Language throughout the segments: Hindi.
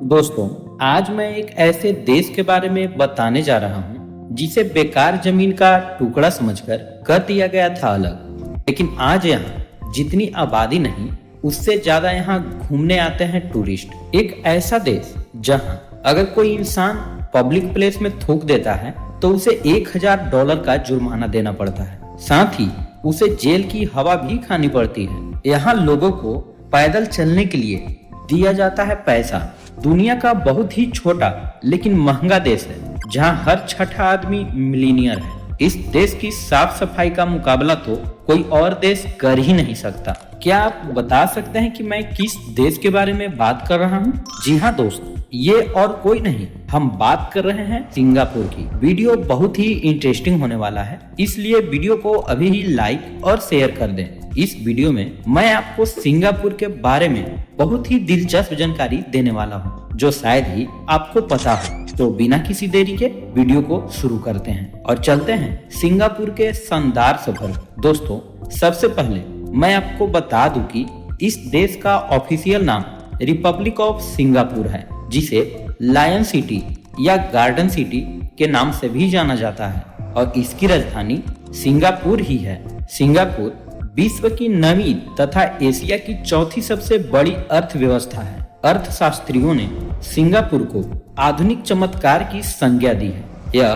दोस्तों, आज मैं एक ऐसे देश के बारे में बताने जा रहा हूँ जिसे बेकार जमीन का टुकड़ा समझकर कर दिया गया था अलग। लेकिन आज यहाँ जितनी आबादी नहीं, उससे ज्यादा यहाँ घूमने आते हैं टूरिस्ट। एक ऐसा देश जहाँ अगर कोई इंसान पब्लिक प्लेस में थूक देता है तो उसे $1000 का जुर्माना देना पड़ता है। साथ ही उसे जेल की हवा भी खानी पड़ती है। यहाँ लोगों को पैदल चलने के लिए दिया जाता है पैसा। दुनिया का बहुत ही छोटा लेकिन महंगा देश है जहाँ हर छठा आदमी मिलीनियर है। इस देश की साफ सफाई का मुकाबला तो कोई और देश कर ही नहीं सकता। क्या आप बता सकते हैं कि मैं किस देश के बारे में बात कर रहा हूँ? जी हाँ दोस्तों, ये और कोई नहीं, हम बात कर रहे हैं सिंगापुर की। वीडियो बहुत ही इंटरेस्टिंग होने वाला है, इसलिए वीडियो को अभी ही लाइक और शेयर कर दें। इस वीडियो में मैं आपको सिंगापुर के बारे में बहुत ही दिलचस्प जानकारी देने वाला हूँ जो शायद ही आपको पता हो। तो बिना किसी देरी के वीडियो को शुरू करते हैं और चलते हैं सिंगापुर के शानदार सफर। दोस्तों, सबसे पहले मैं आपको बता दूं कि इस देश का ऑफिशियल नाम रिपब्लिक ऑफ सिंगापुर है, जिसे लायन सिटी या गार्डन सिटी के नाम से भी जाना जाता है और इसकी राजधानी सिंगापुर ही है। सिंगापुर विश्व की 9वीं तथा एशिया की चौथी सबसे बड़ी अर्थव्यवस्था है। अर्थशास्त्रियों ने सिंगापुर को आधुनिक चमत्कार की संज्ञा दी है। यह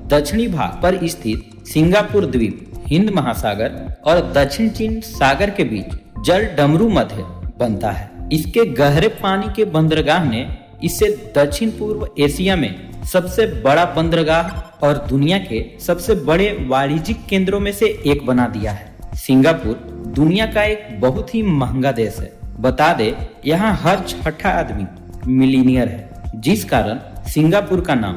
दक्षिणी भाग पर स्थित सिंगापुर द्वीप हिंद महासागर और दक्षिण चीन सागर के बीच जल डमरू मध्य बनता है। इसके गहरे पानी के बंदरगाह ने इसे दक्षिण पूर्व एशिया में सबसे बड़ा बंदरगाह और दुनिया के सबसे बड़े वाणिज्यिक केंद्रों में से एक बना दिया है। सिंगापुर दुनिया का एक बहुत ही महंगा देश है। बता दे, यहाँ हर छठा आदमी मिलीनियर है, जिस कारण सिंगापुर का नाम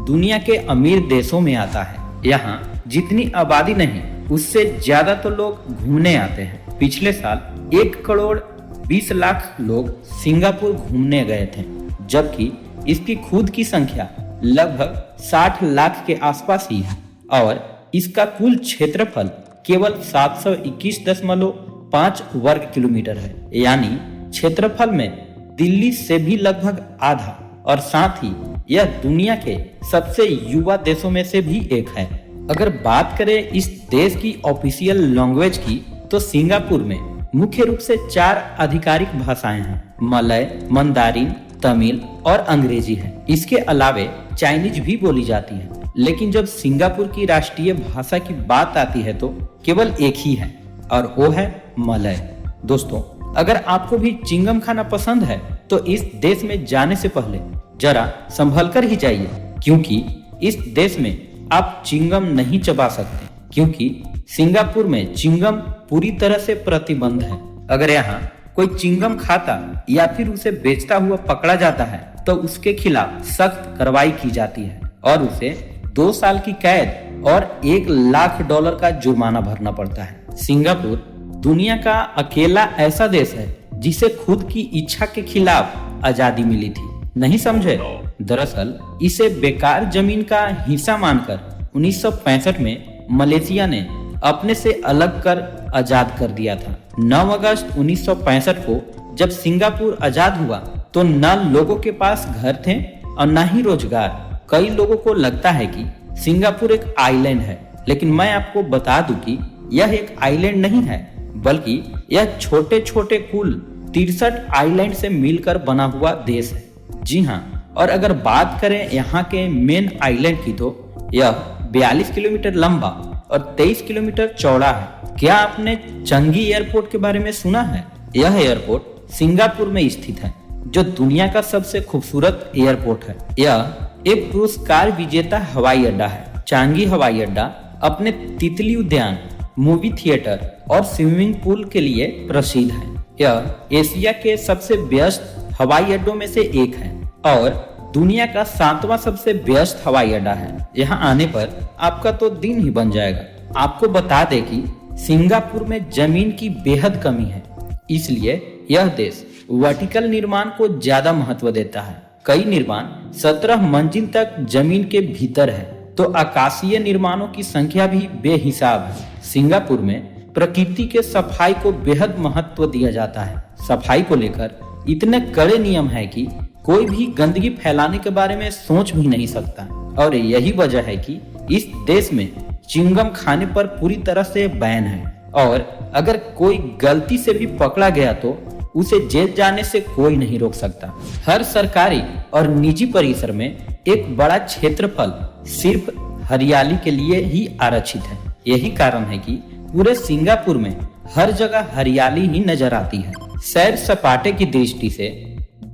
दुनिया के अमीर देशों में आता है। यहाँ जितनी आबादी नहीं, उससे ज्यादा तो लोग घूमने आते हैं। पिछले साल 1,20,00,000 लोग सिंगापुर घूमने गए थे, जबकि इसकी खुद की संख्या लगभग 60 लाख के आसपास ही है और इसका कुल क्षेत्रफल केवल 721.5 वर्ग किलोमीटर है, यानी क्षेत्रफल में दिल्ली से भी लगभग आधा। और साथ ही यह दुनिया के सबसे युवा देशों में से भी एक है। अगर बात करें इस देश की ऑफिशियल लैंग्वेज की, तो सिंगापुर में मुख्य रूप से 4 आधिकारिक भाषाएं हैं, मलय, मंदारिन, तमिल और अंग्रेजी है। इसके अलावे चाइनीज भी बोली जाती है, लेकिन जब सिंगापुर की राष्ट्रीय भाषा की बात आती है तो केवल एक ही है और वो है मलय। दोस्तों, अगर आपको भी चिंगम खाना पसंद है तो इस देश में जाने से पहले जरा संभल कर ही जाइए, क्योंकि इस देश में आप चिंगम नहीं चबा सकते, क्योंकि सिंगापुर में चिंगम पूरी तरह से प्रतिबंध है। अगर यहाँ कोई चिंगम खाता या फिर उसे बेचता हुआ पकड़ा जाता है तो उसके खिलाफ सख्त कार्रवाई की जाती है और उसे 2 साल की कैद और $1,00,000 का जुर्माना भरना पड़ता है। सिंगापुर दुनिया का अकेला ऐसा देश है जिसे खुद की इच्छा के खिलाफ आजादी मिली थी। नहीं समझे? दरअसल इसे बेकार जमीन का हिस्सा मानकर 1965 में मलेशिया ने अपने से अलग कर आजाद कर दिया था। 9 अगस्त 1965 को जब सिंगापुर आजाद हुआ तो न लोगों के पास घर थे और न ही रोजगार। कई लोगों को लगता है कि सिंगापुर एक आइलैंड है, लेकिन मैं आपको बता दूं कि यह एक आइलैंड नहीं है, बल्कि यह छोटे छोटे कुल 63 आइलैंड से मिलकर बना हुआ देश है। जी हाँ, और अगर बात करें यहाँ के मेन आइलैंड की तो यह 42 किलोमीटर लंबा और 23 किलोमीटर चौड़ा है। क्या आपने चंगी एयरपोर्ट के बारे में सुना है? यह एयरपोर्ट सिंगापुर में स्थित है, जो दुनिया का सबसे खूबसूरत एयरपोर्ट है। यह एक पुरस्कार विजेता हवाई अड्डा है। चांगी हवाई अड्डा अपने तितली उद्यान, मूवी थिएटर और स्विमिंग पूल के लिए प्रसिद्ध है। यह एशिया के सबसे व्यस्त हवाई अड्डों में से एक है और दुनिया का 7वां सबसे व्यस्त हवाई अड्डा है। यहाँ आने पर आपका तो दिन ही बन जाएगा। आपको बता दें कि सिंगापुर में जमीन की बेहद कमी है, इसलिए यह देश वर्टिकल निर्माण को ज्यादा महत्व देता है। कई निर्माण 17 मंजिल तक जमीन के भीतर है, तो आकाशीय निर्माणों की संख्या भी बेहिसाब है। सिंगापुर में प्रकृति के सफाई को बेहद महत्व दिया जाता है। सफाई को लेकर इतने कड़े नियम है कि कोई भी गंदगी फैलाने के बारे में सोच भी नहीं सकता। और यही वजह है कि इस देश में च्युइंगम खाने पर पूरी तरह से बैन है, और अगर कोई गलती से भी पकड़ा गया तो उसे जेल जाने से कोई नहीं रोक सकता। हर सरकारी और निजी परिसर में एक बड़ा क्षेत्रफल सिर्फ हरियाली के लिए ही आरक्षित है। यही कारण है कि पूरे सिंगापुर में हर जगह हरियाली ही नजर आती है। सैर सपाटे की दृष्टि से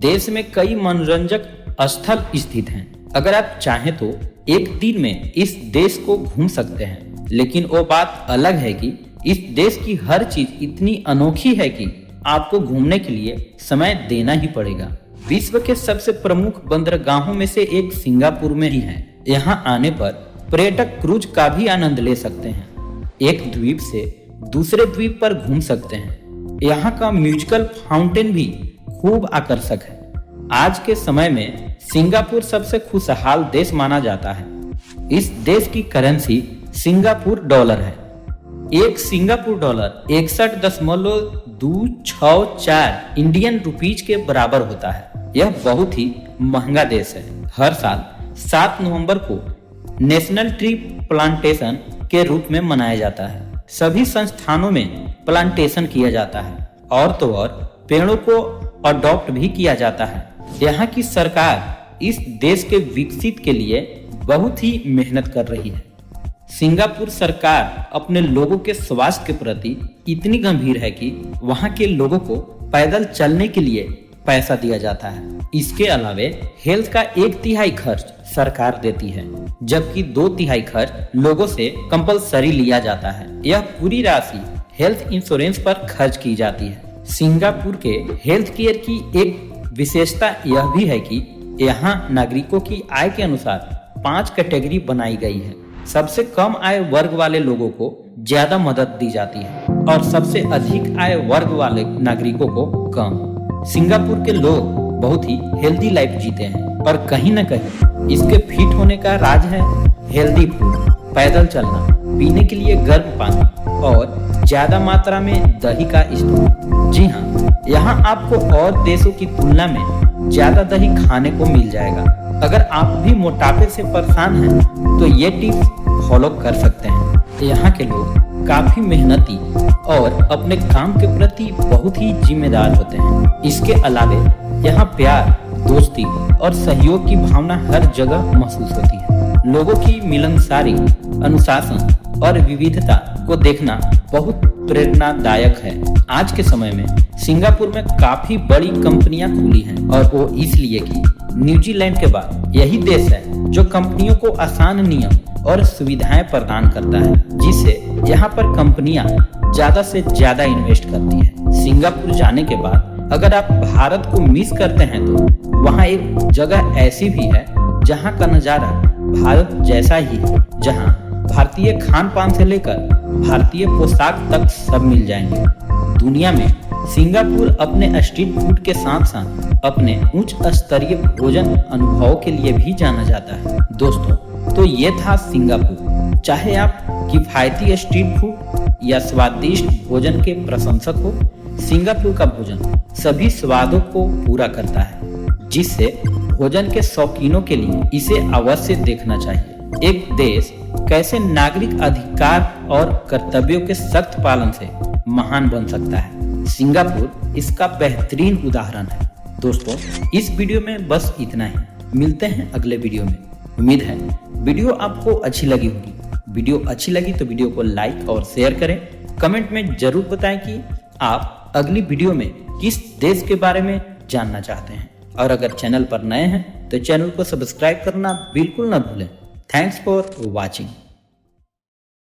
देश में कई मनोरंजक स्थल स्थित हैं। अगर आप चाहें तो एक दिन में इस देश को घूम सकते हैं, लेकिन वो बात अलग है कि इस देश की हर चीज इतनी अनोखी है कि आपको घूमने के लिए समय देना ही पड़ेगा। विश्व के सबसे प्रमुख बंदरगाहों में से एक सिंगापुर में ही है। यहाँ आने पर पर्यटक क्रूज का भी आनंद ले सकते हैं। एक द्वीप से दूसरे द्वीप पर घूम सकते हैं। यहाँ का म्यूजिकल फाउंटेन भी खूब आकर्षक है। आज के समय में सिंगापुर सबसे खुशहाल देश माना जाता है। इस देश की करेंसी सिंगापुर डॉलर है। एक सिंगापुर डॉलर 61.264 इंडियन रुपीज के बराबर होता है। यह बहुत ही महंगा देश है। हर साल 7 नवंबर को नेशनल ट्री प्लांटेशन के रूप में मनाया जाता है। सभी संस्थानों में प्लांटेशन किया जाता है, और तो और पेड़ों को अडॉप्ट भी किया जाता है। यहाँ की सरकार इस देश के विकसित के लिए बहुत ही मेहनत कर रही है। सिंगापुर सरकार अपने लोगों के स्वास्थ्य के प्रति इतनी गंभीर है कि वहाँ के लोगों को पैदल चलने के लिए पैसा दिया जाता है। इसके अलावे हेल्थ का 1/3 खर्च सरकार देती है, जबकि 2/3 खर्च लोगों से कंपलसरी लिया जाता है। यह पूरी राशि हेल्थ इंश्योरेंस पर खर्च की जाती है। सिंगापुर के हेल्थ केयर की एक विशेषता यह भी है कि यहाँ नागरिकों की आय के अनुसार 5 कैटेगरी बनाई गई है। सबसे कम आय वर्ग वाले लोगों को ज्यादा मदद दी जाती है, और सबसे अधिक आय वर्ग वाले नागरिकों को कम। सिंगापुर के लोग बहुत ही हेल्दी लाइफ जीते हैं, और कहीं न कहीं इसके फिट होने का राज है हेल्दी फूड, पैदल चलना, पीने के लिए गर्म पानी और ज्यादा मात्रा में दही का इस्तेमाल। जी हाँ, यहाँ आपको और देशों की तुलना में ज्यादा दही खाने को मिल जाएगा। अगर आप भी मोटापे से परेशान हैं तो ये टिप्स फॉलो कर सकते हैं। यहाँ के लोग काफी मेहनती और अपने काम के प्रति बहुत ही जिम्मेदार होते हैं। इसके अलावे यहाँ प्यार, दोस्ती और सहयोग की भावना हर जगह महसूस होती है। लोगों की मिलनसारी, अनुशासन और विविधता को देखना बहुत प्रेरणादायक है। आज के समय में सिंगापुर में काफी बड़ी कंपनियां खुली हैं, और वो इसलिए कि न्यूजीलैंड के बाद यही देश है जो कंपनियों को आसान नियम और सुविधाएं प्रदान करता है, जिससे यहाँ पर कंपनियां ज्यादा से ज्यादा इन्वेस्ट करती हैं। सिंगापुर जाने के बाद अगर आप भारत को मिस करते हैं तो वहाँ एक जगह ऐसी भी है जहाँ का नजारा भारत जैसा ही है, जहाँ भारतीय खान पान से लेकर भारतीय पोशाक तक सब मिल जाएंगे। दुनिया में सिंगापुर अपने स्ट्रीट फूड के साथ साथ अपने उच्च स्तरीय भोजन अनुभव के लिए भी जाना जाता है। दोस्तों, तो ये था सिंगापुर। चाहे आप किफायती स्ट्रीट फूड या स्वादिष्ट भोजन के प्रशंसक हो, सिंगापुर का भोजन सभी स्वादों को पूरा करता है, जिससे भोजन के शौकीनों के लिए इसे अवश्य देखना चाहिए। एक देश कैसे नागरिक अधिकार और कर्तव्यों के सख्त पालन से महान बन सकता है, सिंगापुर इसका बेहतरीन उदाहरण है। दोस्तों, इस वीडियो में बस इतना ही। मिलते हैं अगले वीडियो में। उम्मीद है वीडियो आपको अच्छी लगी होगी। वीडियो अच्छी लगी तो वीडियो को लाइक और शेयर करें। कमेंट में जरूर बताएं कि आप अगली वीडियो में किस देश के बारे में जानना चाहते हैं, और अगर चैनल पर नए हैं तो चैनल को सब्सक्राइब करना बिल्कुल न भूलें। Thanks for watching.